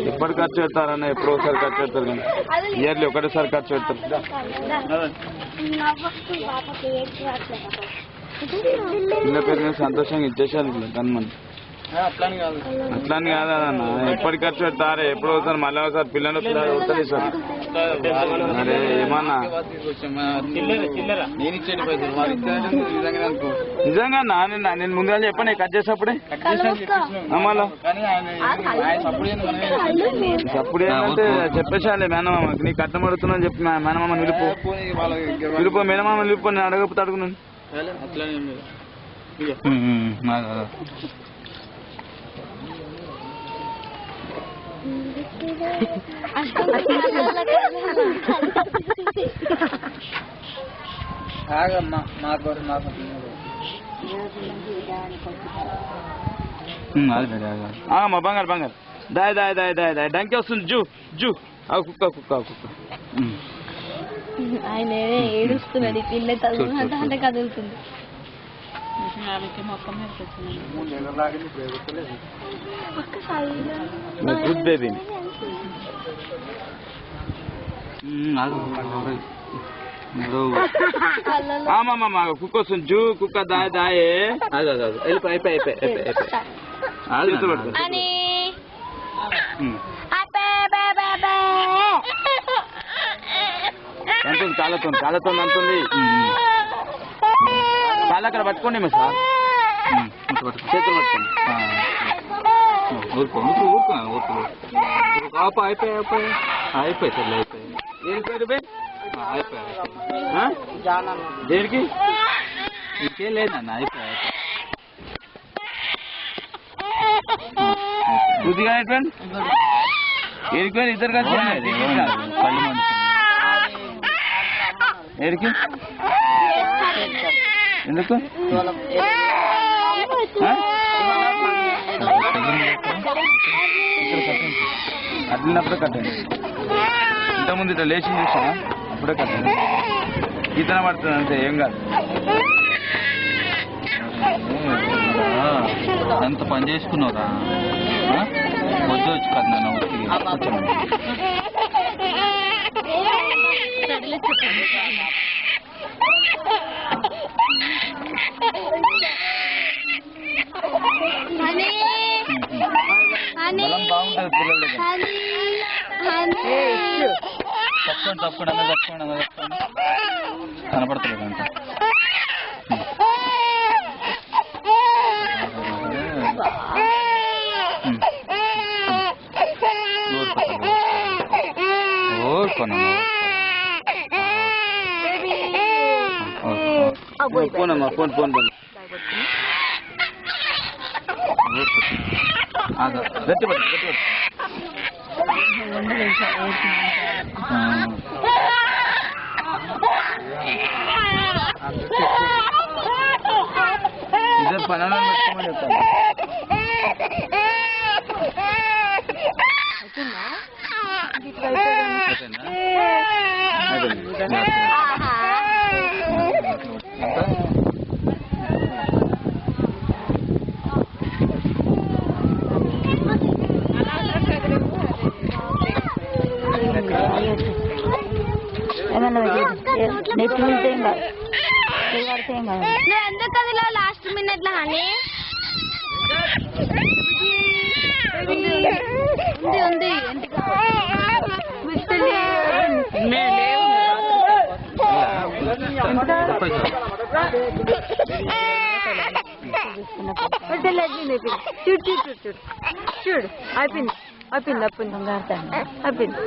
ఎప్పుడు ఖర్చు పెడతారన్న? ఎప్పుడో ఒకసారి ఖర్చు పెడతారు కానీ ఇయర్లీ ఒకటేసారి ఖర్చు పెడతారు. పిల్ల పేరు సంతోషంగా ఇచ్చేసారు కనుమని. అట్లాని కాదన్న, ఎప్పటి ఖర్చు పెడతారే? ఎప్పుడో ఒకసారి మళ్ళీ ఒకసారి పిల్లలు వస్తుంది సార్. అరే ఏమన్నా నిజంగా నేను ముందుగా చెప్పండి కట్ చేసేప్పుడే మళ్ళా అప్పుడు ఏంటంటే చెప్పేసాలే మేనమామకి నీ కట్టం అడుగుతున్నాను చెప్పి మేనమామ నిలుపు మేనమామ నిలుపు నేను అడగకపోతే అడుగున్నాను. బంగారు బంగారు దాయ్ దాయ్ దాయ్ దాయ్ దాయ్ డంకి వస్తుంది. జూ జూ కుక్క కుక్క కుక్క ఆయన ఏడుస్తున్నాడు. పిల్ల అంటే కదులుతుంది. గుడ్ బేబీ కుక్క వస్తుంది. జూ కుక్క దాయ్ దాయే వెళ్ళిపోయి అయిపోయి అంటుంది కాళ్ళతో కాళ్ళతో అంటుంది. కాళ్ళు అక్కడ పట్టుకోండి మా సార్, చేతులు పట్టుకోండి. ఊరుకో ఊరుకో ఊరుకో ఊరుకో అయిపోయి అయిపోయి అయిపోయి సర్లే అయిపోయి. దేనికి దేనికి ఇంకేం లేదన్న అయిపోయి కొద్దిగా అయిపోయింది. ఏడిపోయింది ఇద్దరు కలిసి కళ్ళు మంది ఏడికి ఎందుకు అట్లినప్పుడే కట్టండి. ఇంతకుముందు ఇట్లా లేచి చూసా అప్పుడే కట్టండి. ఈతన పడుతుంది అంతే ఏం కాదు. ఎంత పని చేసుకున్నావురా వద్దు వచ్చి కదా నాన్న బలం బాగుంటుంది పిల్లల దగ్గర. తప్పండి తప్పండి అన్న తప్పండి అన్న తప్పండి కనపడతలేదు అంట. ఫోనమ్మా ఫోన్ ఫోన్ గట్టి పట్టు గట్టి పట్టు. ఇద్దరు పనులను పెట్టుకోమని చెప్తాను. ఎందుకు లాస్ట్ మినిట్ లో అని ఉంది చూడు చూడు చూడు చూడు చూడు అయిపోయింది అయిపోయింది అయిపోయింది అయిపోయింది.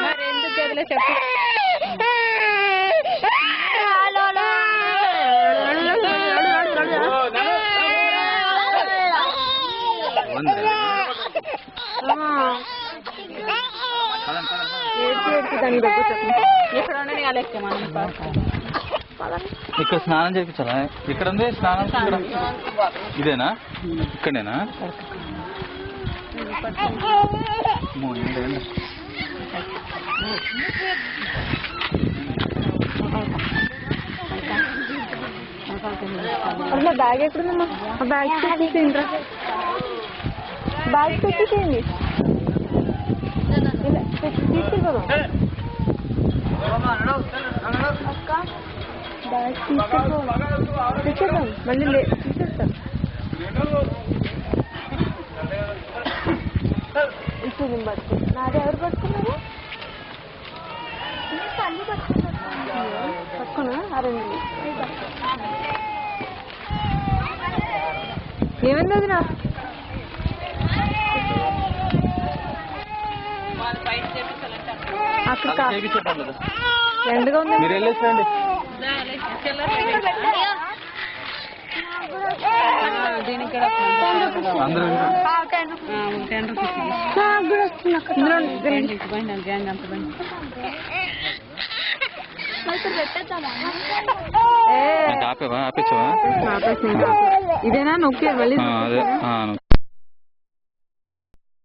మరి ఎందుకు గదిలో చెప్పు. ఇక్కడ స్నానం చేయించాలా? ఇక్కడ ఉంది స్నానం. ఇదేనా ఇక్కడేనా? అసలు బ్యాగ్ ఎక్కడుందమ్మా? ఆ బ్యాగ్ తెచ్చేసేయండిరా. బ్యాగ్ తెచ్చేసేయండి. తీసుకెళ్ళిపోదాం. బ్యాగ్ తీసుకెళ్ళిపోదాం. మళ్ళీ తీసేస్తాం. ఇప్పుడు నేను పట్టుకో. నాది ఎవరు పట్టుకున్నారు? పట్టుకున్నా ఆ రెండు. ఏమైంది అది? అక్కడ ఎండగా ఉంది. మీరు వెళ్ళేసండి. అందరూ ఆపేవా? ఆపేసావా? ఇదేనా నొక్కి మళ్ళీ అదే